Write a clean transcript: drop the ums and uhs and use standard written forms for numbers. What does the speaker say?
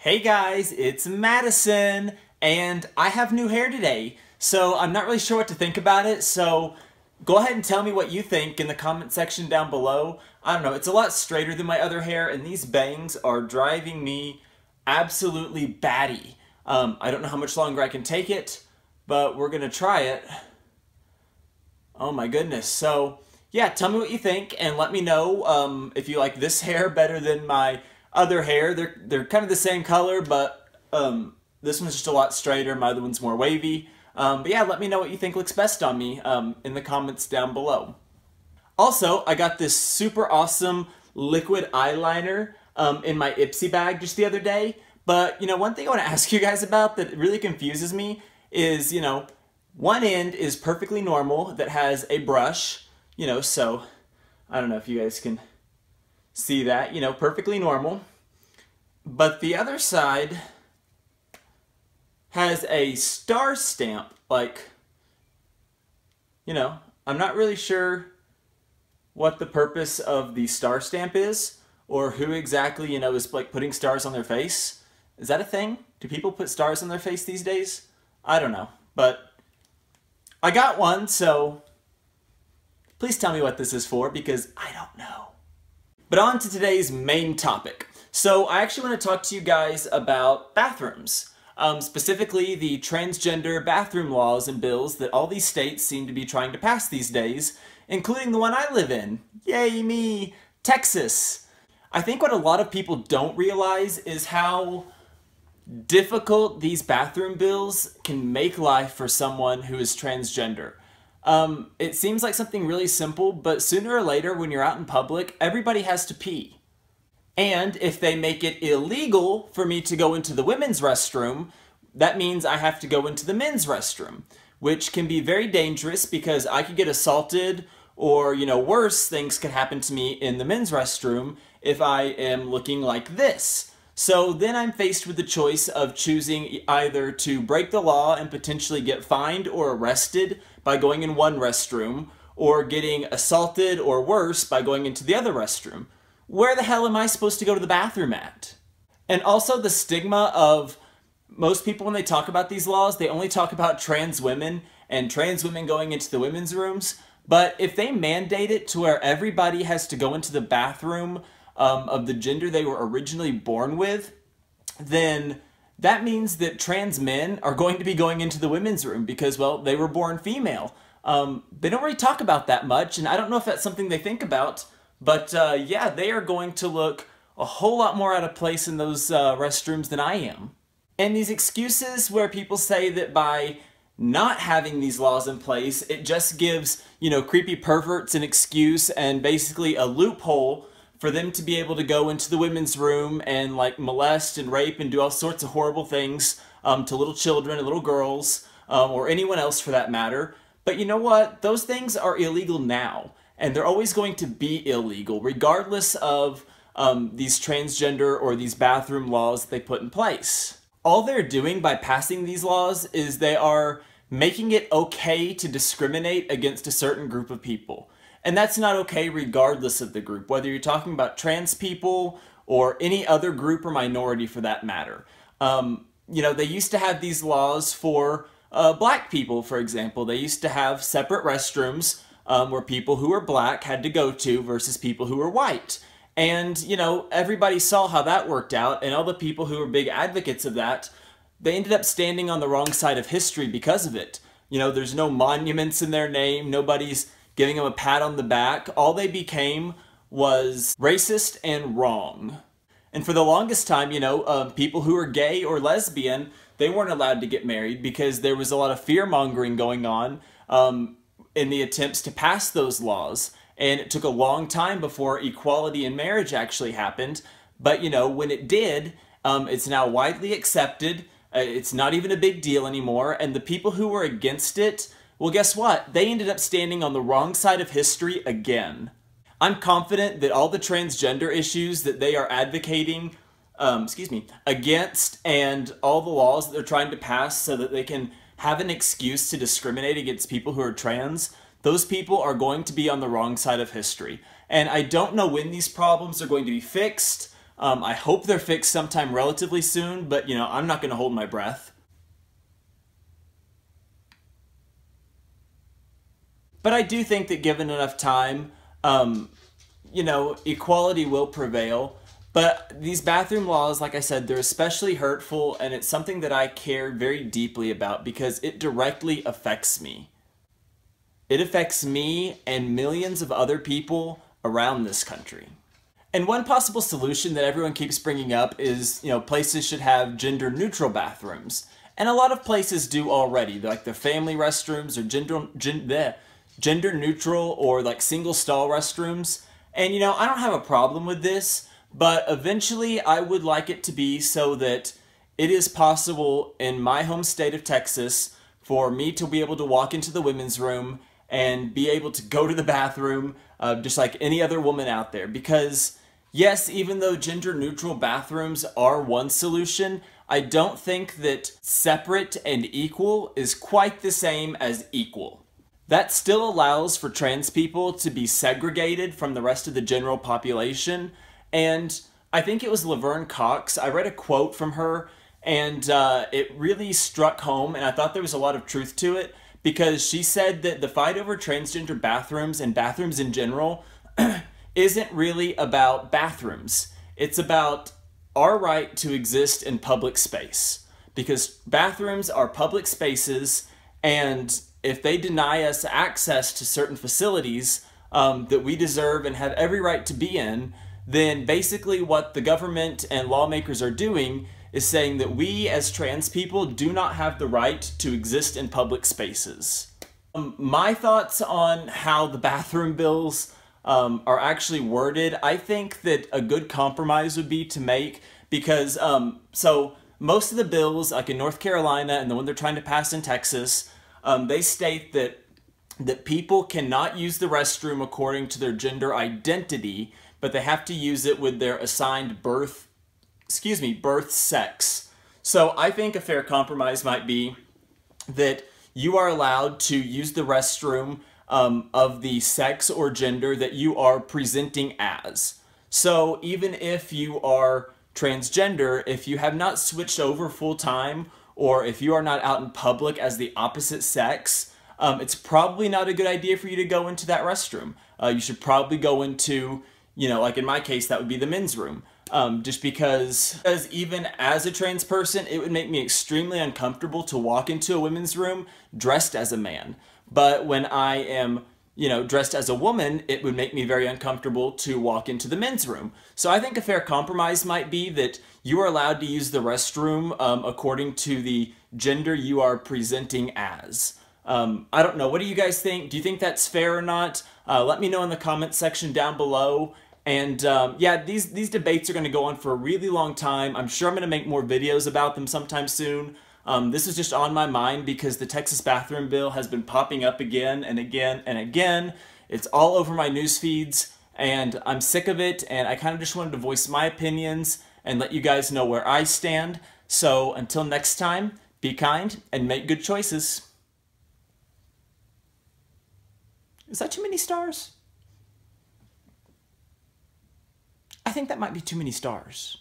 Hey guys, it's Madison, and I have new hair today, so I'm not really sure what to think about it, so go ahead and tell me what you think in the comment section down below. I don't know, it's a lot straighter than my other hair, and these bangs are driving me absolutely batty. I don't know how much longer I can take it, but we're gonna try it. Oh my goodness, so yeah, tell me what you think, and let me know if you like this hair better than my other hair. They're kind of the same color, but this one's just a lot straighter. My other one's more wavy. But yeah, let me know what you think looks best on me in the comments down below. Also, I got this super awesome liquid eyeliner in my Ipsy bag just the other day. But, one thing I want to ask you guys about that really confuses me is, one end is perfectly normal that has a brush, so I don't know if you guys can see that, perfectly normal. But the other side has a star stamp, like, I'm not really sure what the purpose of the star stamp is, or who exactly, is like putting stars on their face. Is that a thing? Do people put stars on their face these days? I don't know, but I got one, so please tell me what this is for, because I don't know. But on to today's main topic. So I actually want to talk to you guys about bathrooms. Specifically the transgender bathroom laws and bills that all these states seem to be trying to pass these days, including the one I live in. Yay me! Texas! I think what a lot of people don't realize is how difficult these bathroom bills can make life for someone who is transgender. It seems like something really simple, but sooner or later when you're out in public, everybody has to pee. And if they make it illegal for me to go into the women's restroom, that means I have to go into the men's restroom, which can be very dangerous because I could get assaulted or, worse things could happen to me in the men's restroom if I am looking like this. So then I'm faced with the choice of choosing either to break the law and potentially get fined or arrested by going in one restroom, or getting assaulted or worse by going into the other restroom. Where the hell am I supposed to go to the bathroom at? And also the stigma of most people when they talk about these laws, they only talk about trans women and trans women going into the women's rooms. But if they mandate it to where everybody has to go into the bathroom of the gender they were originally born with, then that means that trans men are going to be going into the women's room because, well, they were born female. They don't really talk about that much, and I don't know if that's something they think about, but yeah, they are going to look a whole lot more out of place in those restrooms than I am. And these excuses where people say that by not having these laws in place, it just gives, creepy perverts an excuse and basically a loophole for them to be able to go into the women's room and like molest and rape and do all sorts of horrible things to little children and little girls or anyone else for that matter. But you know what? Those things are illegal now, and they're always going to be illegal regardless of these transgender or these bathroom laws that they put in place. All they're doing by passing these laws is they are making it okay to discriminate against a certain group of people. And that's not okay regardless of the group, whether you're talking about trans people or any other group or minority for that matter. They used to have these laws for black people, for example. They used to have separate restrooms where people who were black had to go to versus people who were white. And, everybody saw how that worked out, and all the people who were big advocates of that, they ended up standing on the wrong side of history because of it. There's no monuments in their name, nobody's giving them a pat on the back. All they became was racist and wrong. And for the longest time, people who were gay or lesbian, they weren't allowed to get married because there was a lot of fear-mongering going on in the attempts to pass those laws. And it took a long time before equality in marriage actually happened. But, when it did, it's now widely accepted. It's not even a big deal anymore. And the people who were against it, well, guess what? They ended up standing on the wrong side of history again. I'm confident that all the transgender issues that they are advocating, against, and all the laws that they're trying to pass so that they can have an excuse to discriminate against people who are trans, those people are going to be on the wrong side of history. And I don't know when these problems are going to be fixed. I hope they're fixed sometime relatively soon, but you know, I'm not going to hold my breath. But I do think that given enough time, you know, equality will prevail. But these bathroom laws, like I said, they're especially hurtful, and it's something that I care very deeply about because it directly affects me. It affects me and millions of other people around this country. And one possible solution that everyone keeps bringing up is, you know, places should have gender neutral bathrooms. And a lot of places do already, like their family restrooms or gender neutral or like single stall restrooms. And you know, I don't have a problem with this, but eventually I would like it to be so that it is possible in my home state of Texas for me to be able to walk into the women's room and be able to go to the bathroom just like any other woman out there. Because yes, even though gender neutral bathrooms are one solution, I don't think that separate and equal is quite the same as equal. That still allows for trans people to be segregated from the rest of the general population. And I think it was Laverne Cox. I read a quote from her and it really struck home, and I thought there was a lot of truth to it, because she said that the fight over transgender bathrooms and bathrooms in general isn't really about bathrooms. It's about our right to exist in public space. Because bathrooms are public spaces, and if they deny us access to certain facilities that we deserve and have every right to be in, then basically what the government and lawmakers are doing is saying that we as trans people do not have the right to exist in public spaces. My thoughts on how the bathroom bills are actually worded, I think that a good compromise would be to make, because so most of the bills, like in North Carolina and the one they're trying to pass in Texas, they state that people cannot use the restroom according to their gender identity, but they have to use it with their assigned birth sex. So I think a fair compromise might be that you are allowed to use the restroom of the sex or gender that you are presenting as. So even if you are transgender, if you have not switched over full time, or if you are not out in public as the opposite sex, it's probably not a good idea for you to go into that restroom. You should probably go into, you know, like in my case, that would be the men's room. Just because even as a trans person, it would make me extremely uncomfortable to walk into a women's room dressed as a man. But when I am, you know, dressed as a woman, it would make me very uncomfortable to walk into the men's room. So I think a fair compromise might be that you are allowed to use the restroom according to the gender you are presenting as. I don't know. What do you guys think? Do you think that's fair or not? Let me know in the comment section down below. And yeah, these debates are going to go on for a really long time. I'm sure I'm going to make more videos about them sometime soon. This is just on my mind because the Texas bathroom bill has been popping up again and again and again. It's all over my news feeds, and I'm sick of it, and I kind of just wanted to voice my opinions and let you guys know where I stand. So until next time, be kind and make good choices. Is that too many stars? I think that might be too many stars.